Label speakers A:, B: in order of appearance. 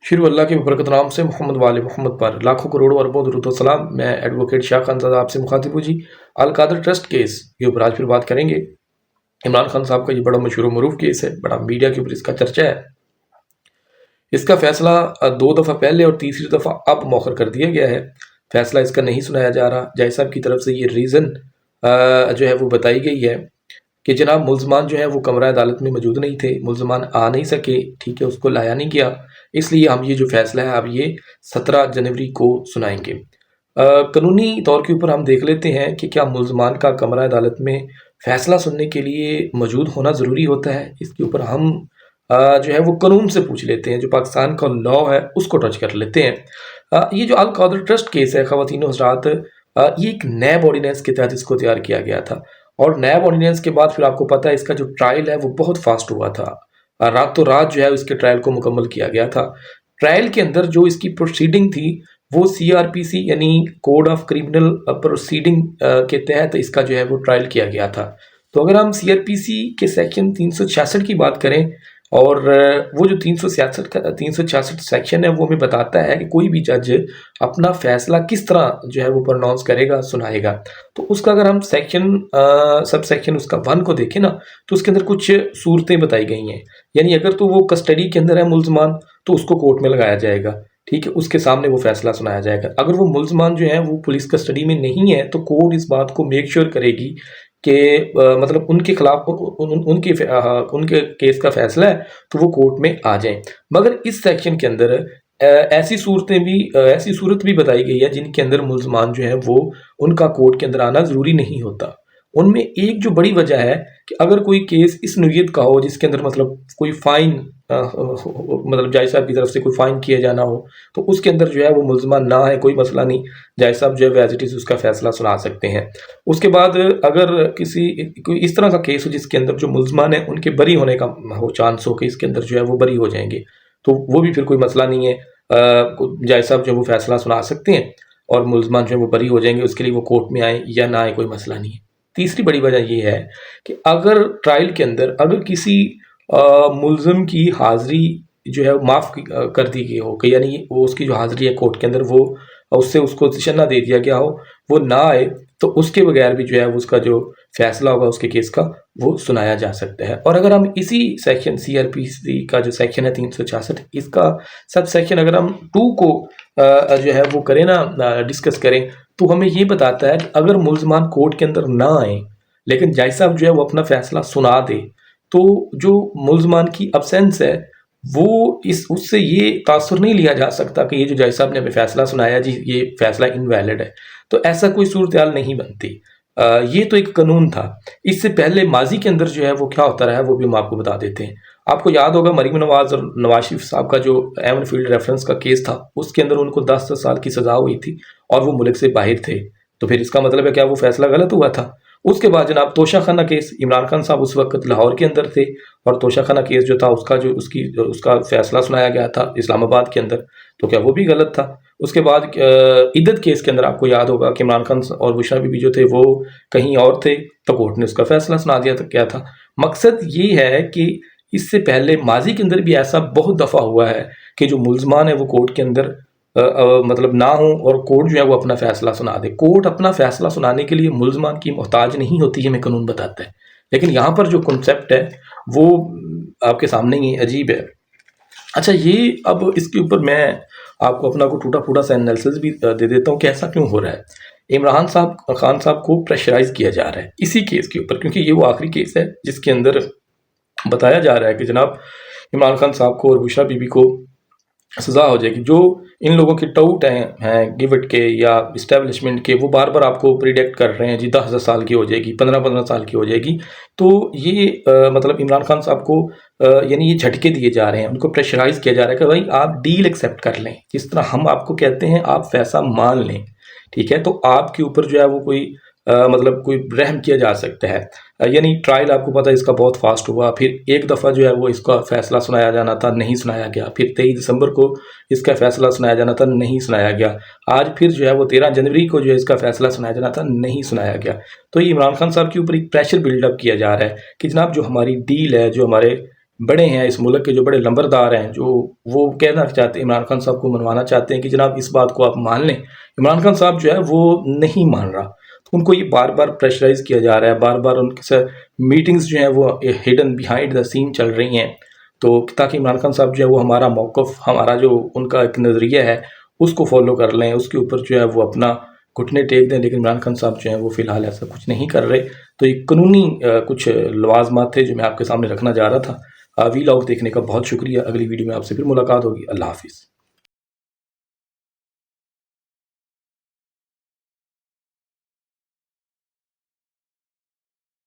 A: शुरू अल्लाह के बरकत नाम से मोहम्मद वाले मोहम्मद पर लाखों करोड़ों अरबों दुरूद सलाम। मैं एडवोकेट शाह खान साहब आपसे मुखातिब हूँ जी। अल कादर ट्रस्ट केस के ऊपर आज फिर बात करेंगे। इमरान खान साहब का ये बड़ा मशहूर मरूफ केस है, बड़ा मीडिया के ऊपर इसका चर्चा है। इसका फैसला 2 दफ़ा पहले और तीसरी दफ़ा अब मौखर कर दिया गया है। फैसला इसका नहीं सुनाया जा रहा। जज साहब की तरफ से ये रीज़न जो है वो बताई गई है कि जनाब मुल्ज़मान जो है वो कमरा अदालत में मौजूद नहीं थे, मुल्ज़मान आ नहीं सके, ठीक है, उसको लाया नहीं गया, इसलिए हम ये जो फैसला है अब ये 17 जनवरी को सुनाएंगे। कानूनी तौर के ऊपर हम देख लेते हैं कि क्या मुल्ज़मान का कमरा अदालत में फ़ैसला सुनने के लिए मौजूद होना ज़रूरी होता है। इसके ऊपर हम जो है वो कानून से पूछ लेते हैं, जो पाकिस्तान का लॉ है उसको टच कर लेते हैं। ये जो अल कादर ट्रस्ट केस है ख़वातीन और हज़रात, ये एक नैब ऑर्डिनेंस के तहत इसको तैयार किया गया था और नैब ऑर्डिनेंस के बाद फिर आपको पता है इसका जो ट्रायल है वो बहुत फास्ट हुआ था। रातों रात जो है इसके ट्रायल को मुकम्मल किया गया था। ट्रायल के अंदर जो इसकी प्रोसीडिंग थी वो CRPC यानी कोड ऑफ क्रिमिनल प्रोसीडिंग के तहत इसका जो है वो ट्रायल किया गया था। तो अगर हम CRPC के सेक्शन 366 की बात करें और वो जो 366 सेक्शन है वो हमें बताता है कि कोई भी जज अपना फैसला किस तरह जो है वो प्रोनाउंस करेगा, सुनाएगा। तो उसका अगर हम सब सेक्शन उसका 1 को देखें ना, तो उसके अंदर कुछ सूरतें बताई गई हैं। यानी अगर तो वो कस्टडी के अंदर है मुल्ज़मान तो उसको कोर्ट में लगाया जाएगा, ठीक है, उसके सामने वो फैसला सुनाया जाएगा। अगर वो मुल्ज़मान जो है वो पुलिस कस्टडी में नहीं है तो कोर्ट इस बात को मेक श्योर करेगी कि मतलब उनके खिलाफ उनके केस का फैसला है तो वो कोर्ट में आ जाए। मगर इस सेक्शन के अंदर ऐसी सूरत भी बताई गई है जिनके अंदर मुल्ज़मान जो है वो उनका कोर्ट के अंदर आना ज़रूरी नहीं होता। उनमें एक जो बड़ी वजह है कि अगर कोई केस इस नोयत का हो जिसके अंदर मतलब कोई फ़ाइन मतलब जज साहब की तरफ से कोई फ़ाइन किया जाना हो, तो उसके अंदर जो है वो मुल्ज़मान ना है, कोई मसला नहीं, जज साहब जो है एज़ इट इज़ उसका फ़ैसला सुना सकते हैं। उसके बाद अगर कोई इस तरह का केस हो जिसके अंदर जो मुल्ज़मान है उनके बरी होने का हो चांस हो कि इसके अंदर जो है वो बरी हो जाएंगे, तो वो भी फिर कोई मसला नहीं है। जज साहब जो है वो फैसला सुना सकते हैं और मुल्ज़मान जो है वो बरी हो जाएंगे, उसके लिए वो कोर्ट में आए या ना आए कोई मसला नहीं है। तीसरी बड़ी वजह ये है कि अगर ट्रायल के अंदर अगर किसी मुल्ज़िम की हाज़िरी जो है माफ़ कर दी गई हो कि यानी वो उसकी जो हाज़िरी है कोर्ट के अंदर वो उससे उसको तशन्ना दे दिया गया हो, वो ना आए, तो उसके बगैर भी जो है उसका जो फैसला होगा उसके केस का वो सुनाया जा सकता है। और अगर हम इसी सेक्शन CRPC का जो सेक्शन है 366 इसका सब सेक्शन अगर हम 2 को जो है वो करें ना डिस्कस करें, तो हमें ये बताता है कि अगर मुल्ज़मान कोर्ट के अंदर ना आए लेकिन जज साहब जो है वो अपना फैसला सुना दे, तो जो मुल्ज़मान की अब्सेंस है वो उससे ये तासुर नहीं लिया जा सकता कि ये जो जज साहब ने हमें फैसला सुनाया जी ये फैसला इनवैलिड है। तो ऐसा कोई सूरत हाल नहीं बनती। ये तो एक कानून था। इससे पहले माजी के अंदर जो है वो क्या होता रहा है वो भी हम आपको बता देते हैं। आपको याद होगा मरीम नवाज और नवाज शरीफ साहब का जो एवन फील्ड रेफरेंस का केस था, उसके अंदर उनको 10 साल की सज़ा हुई थी और वो मुल्क से बाहर थे। तो फिर इसका मतलब है क्या वो फैसला गलत हुआ था। उसके बाद जनाब तोशा खाना केस, इमरान खान साहब उस वक्त लाहौर के अंदर थे और तोशा खाना केस जो था उसका फैसला सुनाया गया था इस्लामाबाद के अंदर, तो क्या वो भी गलत था। उसके बाद इद्दत केस के अंदर आपको याद होगा कि इमरान खान और बुशरा बीबी जो थे वो कहीं और थे, तो कोर्ट ने उसका फैसला सुना दिया था क्या था। मकसद ये है कि इससे पहले माजी के अंदर भी ऐसा बहुत दफ़ा हुआ है कि जो मुल्ज़मान है वो कोर्ट के अंदर मतलब ना हो और कोर्ट जो है वो अपना फैसला सुना दे। कोर्ट अपना फैसला सुनाने के लिए मुल्ज़मान की मोहताज नहीं होती, हमें कानून बताता है। लेकिन यहाँ पर जो कॉन्सेप्ट है वो आपके सामने ही अजीब है। अच्छा, ये अब इसके ऊपर मैं आपको अपना को टूटा फूटा सा एनालिसिस भी दे देता हूँ कि ऐसा क्यों हो रहा है। इमरान खान साहब को प्रेशराइज किया जा रहा है इसी केस के ऊपर, क्योंकि ये वो आखिरी केस है जिसके अंदर बताया जा रहा है कि जनाब इमरान खान साहब को और बुशरा बीबी को सज़ा हो जाएगी। जो इन लोगों के टाउट हैं गिवट के या इस्टेब्लिशमेंट के, वो बार बार आपको प्रिडिक्ट कर रहे हैं जी 10 साल की हो जाएगी, 15 साल की हो जाएगी। तो ये मतलब इमरान खान साहब को यानी ये झटके दिए जा रहे हैं, उनको प्रेशराइज किया जा रहा है कि भाई आप डील एक्सेप्ट कर लें, जिस तरह हम आपको कहते हैं आप फैसला मान लें, ठीक है। तो आपके ऊपर जो है वो कोई मतलब कोई रहम किया जा सकता है। यानी ट्रायल आपको पता है इसका बहुत फास्ट हुआ, फिर एक दफ़ा जो है वो इसका फैसला सुनाया जाना था, नहीं सुनाया गया, फिर 23 दिसंबर को इसका फैसला सुनाया जाना था, नहीं सुनाया गया, आज फिर जो है वो 13 जनवरी को जो है इसका फैसला सुनाया जाना था, नहीं सुनाया गया। तो ये इमरान खान साहब के ऊपर एक प्रेशर बिल्डअप किया जा रहा है कि जनाब जो हमारी डील है, जो हमारे बड़े हैं इस मुल्क के, जो बड़े लंबरदार हैं, जो वो कहना चाहते हैं, इमरान खान साहब को मनवाना चाहते हैं कि जनाब इस बात को आप मान लें। इमरान खान साहब जो है वो नहीं मान रहा, तो उनको ये बार बार प्रेशराइज किया जा रहा है, बार बार उनके साथ मीटिंग्स जो हैं वो हिडन बिहाइंड द सीन चल रही हैं, तो ताकि इमरान खान साहब जो है वो हमारा मौक़िफ़, हमारा जो उनका एक नज़रिया है उसको फॉलो कर लें, उसके ऊपर जो है वो अपना घुटने टेक दें। लेकिन इमरान खान साहब जो हैं वो फ़िलहाल ऐसा कुछ नहीं कर रहे। तो ये कानूनी कुछ लवाज़मात थे जो मैं आपके सामने रखना चाह रहा था। वीलॉग देखने का बहुत शुक्रिया। अगली वीडियो में आपसे फिर मुलाकात होगी। अल्लाह हाफ़िज़।